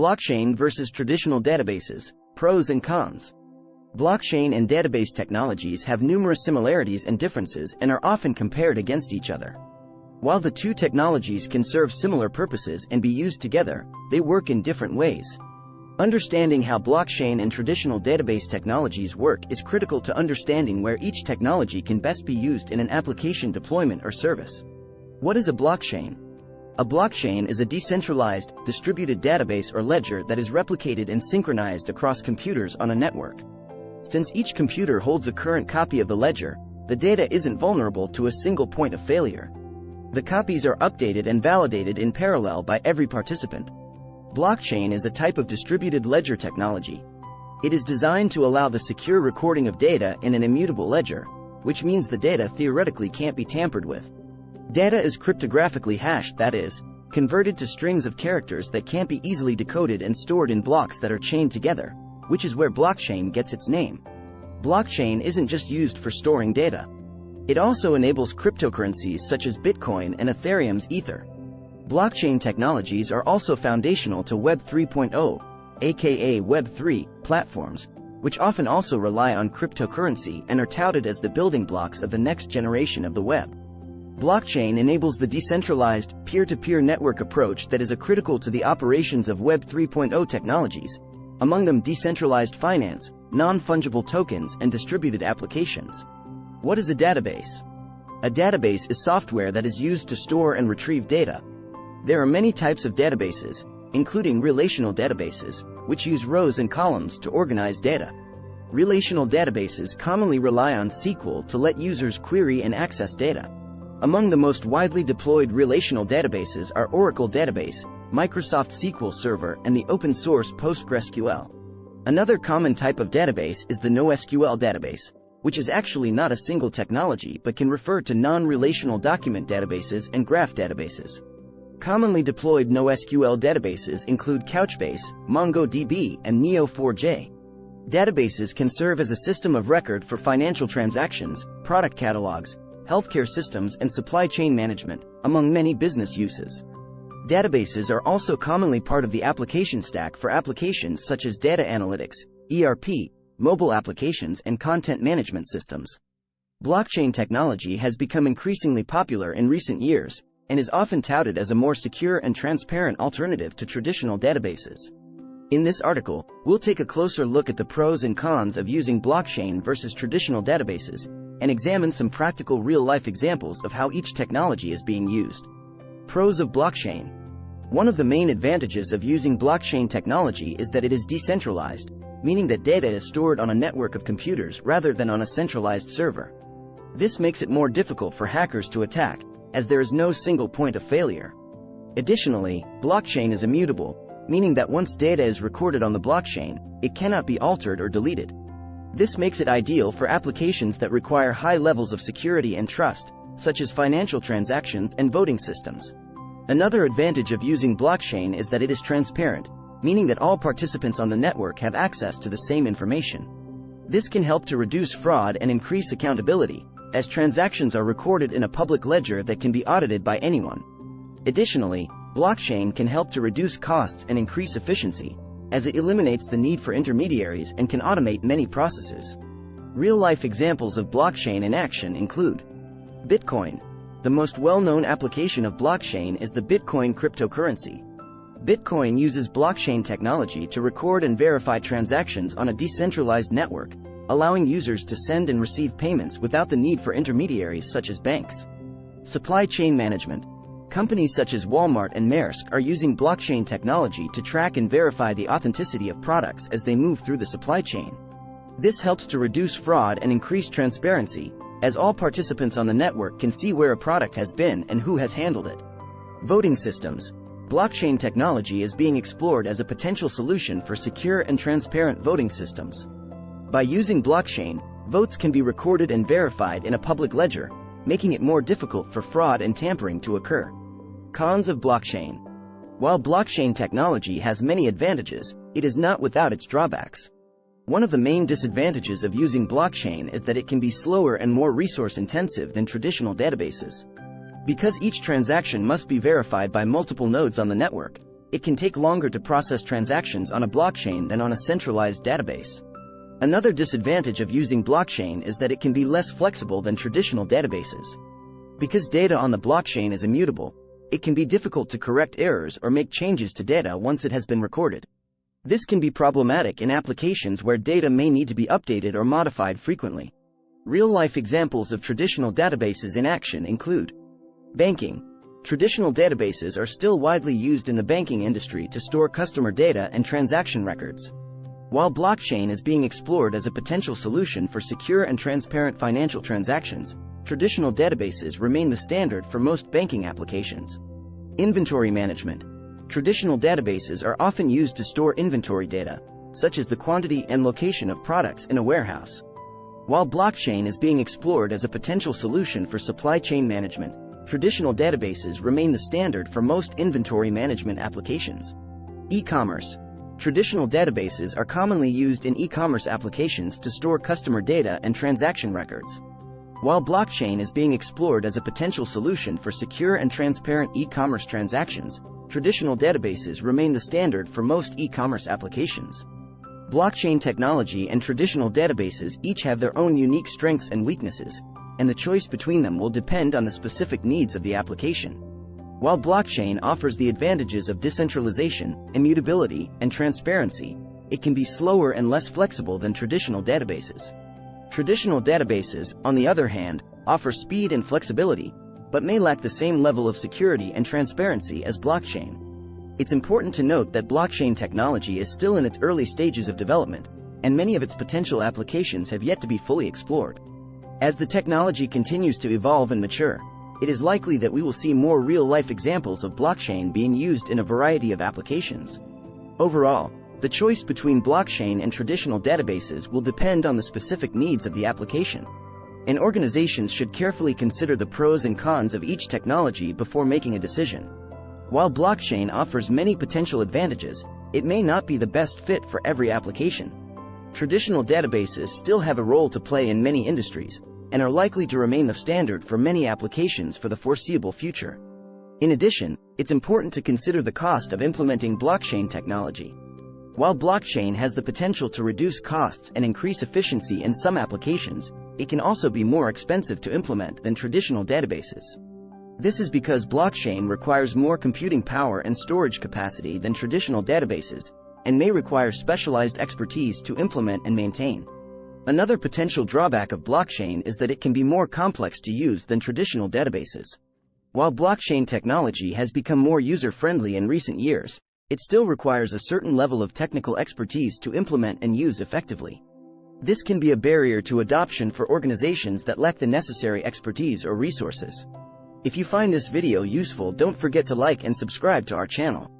Blockchain versus traditional databases, pros and cons. Blockchain and database technologies have numerous similarities and differences and are often compared against each other. While the two technologies can serve similar purposes and be used together, they work in different ways. Understanding how blockchain and traditional database technologies work is critical to understanding where each technology can best be used in an application deployment or service. What is a blockchain? A blockchain is a decentralized, distributed database or ledger that is replicated and synchronized across computers on a network. Since each computer holds a current copy of the ledger, the data isn't vulnerable to a single point of failure. The copies are updated and validated in parallel by every participant. Blockchain is a type of distributed ledger technology. It is designed to allow the secure recording of data in an immutable ledger, which means the data theoretically can't be tampered with. Data is cryptographically hashed, that is, converted to strings of characters that can't be easily decoded and stored in blocks that are chained together, which is where blockchain gets its name. Blockchain isn't just used for storing data. It also enables cryptocurrencies such as Bitcoin and Ethereum's Ether. Blockchain technologies are also foundational to Web 3.0, aka Web 3, platforms, which often also rely on cryptocurrency and are touted as the building blocks of the next generation of the web. Blockchain enables the decentralized, peer-to-peer network approach that is critical to the operations of Web 3.0 technologies, among them decentralized finance, non-fungible tokens, and distributed applications. What is a database? A database is software that is used to store and retrieve data. There are many types of databases, including relational databases, which use rows and columns to organize data. Relational databases commonly rely on SQL to let users query and access data. Among the most widely deployed relational databases are Oracle Database, Microsoft SQL Server, and the open-source PostgreSQL. Another common type of database is the NoSQL database, which is actually not a single technology but can refer to non-relational document databases and graph databases. Commonly deployed NoSQL databases include Couchbase, MongoDB, and Neo4j. Databases can serve as a system of record for financial transactions, product catalogs, healthcare systems, and supply chain management, among many business uses. Databases are also commonly part of the application stack for applications such as data analytics, ERP, mobile applications, and content management systems. Blockchain technology has become increasingly popular in recent years, and is often touted as a more secure and transparent alternative to traditional databases. In this article, we'll take a closer look at the pros and cons of using blockchain versus traditional databases, and examine some practical real-life examples of how each technology is being used. Pros of blockchain. One of the main advantages of using blockchain technology is that it is decentralized, meaning that data is stored on a network of computers rather than on a centralized server. This makes it more difficult for hackers to attack, as there is no single point of failure. Additionally, blockchain is immutable, meaning that once data is recorded on the blockchain, it cannot be altered or deleted. This makes it ideal for applications that require high levels of security and trust, such as financial transactions and voting systems. Another advantage of using blockchain is that it is transparent, meaning that all participants on the network have access to the same information. This can help to reduce fraud and increase accountability, as transactions are recorded in a public ledger that can be audited by anyone. Additionally, blockchain can help to reduce costs and increase efficiency, as it eliminates the need for intermediaries and can automate many processes. Real-life examples of blockchain in action include Bitcoin. The most well-known application of blockchain is the Bitcoin cryptocurrency. Bitcoin uses blockchain technology to record and verify transactions on a decentralized network, allowing users to send and receive payments without the need for intermediaries such as banks. Supply chain management. Companies such as Walmart and Maersk are using blockchain technology to track and verify the authenticity of products as they move through the supply chain. This helps to reduce fraud and increase transparency, as all participants on the network can see where a product has been and who has handled it. Voting systems. Blockchain technology is being explored as a potential solution for secure and transparent voting systems. By using blockchain, votes can be recorded and verified in a public ledger, making it more difficult for fraud and tampering to occur. Cons of blockchain. While blockchain technology has many advantages, it is not without its drawbacks. One of the main disadvantages of using blockchain is that it can be slower and more resource-intensive than traditional databases. Because each transaction must be verified by multiple nodes on the network, it can take longer to process transactions on a blockchain than on a centralized database. Another disadvantage of using blockchain is that it can be less flexible than traditional databases. Because data on the blockchain is immutable, it can be difficult to correct errors or make changes to data once it has been recorded. This can be problematic in applications where data may need to be updated or modified frequently. Real-life examples of traditional databases in action include banking. Traditional databases are still widely used in the banking industry to store customer data and transaction records. While blockchain is being explored as a potential solution for secure and transparent financial transactions, traditional databases remain the standard for most banking applications. Inventory management. Traditional databases are often used to store inventory data, such as the quantity and location of products in a warehouse. While blockchain is being explored as a potential solution for supply chain management, traditional databases remain the standard for most inventory management applications. E-commerce. Traditional databases are commonly used in e-commerce applications to store customer data and transaction records. While blockchain is being explored as a potential solution for secure and transparent e-commerce transactions, traditional databases remain the standard for most e-commerce applications. Blockchain technology and traditional databases each have their own unique strengths and weaknesses, and the choice between them will depend on the specific needs of the application. While blockchain offers the advantages of decentralization, immutability, and transparency, it can be slower and less flexible than traditional databases. Traditional databases, on the other hand, offer speed and flexibility, but may lack the same level of security and transparency as blockchain. It's important to note that blockchain technology is still in its early stages of development, and many of its potential applications have yet to be fully explored. As the technology continues to evolve and mature, it is likely that we will see more real-life examples of blockchain being used in a variety of applications. Overall, the choice between blockchain and traditional databases will depend on the specific needs of the application, and organizations should carefully consider the pros and cons of each technology before making a decision. While blockchain offers many potential advantages, it may not be the best fit for every application. Traditional databases still have a role to play in many industries, and are likely to remain the standard for many applications for the foreseeable future. In addition, it's important to consider the cost of implementing blockchain technology. While blockchain has the potential to reduce costs and increase efficiency in some applications, it can also be more expensive to implement than traditional databases. This is because blockchain requires more computing power and storage capacity than traditional databases, and may require specialized expertise to implement and maintain. Another potential drawback of blockchain is that it can be more complex to use than traditional databases. While blockchain technology has become more user-friendly in recent years, it still requires a certain level of technical expertise to implement and use effectively. This can be a barrier to adoption for organizations that lack the necessary expertise or resources. If you find this video useful, don't forget to like and subscribe to our channel.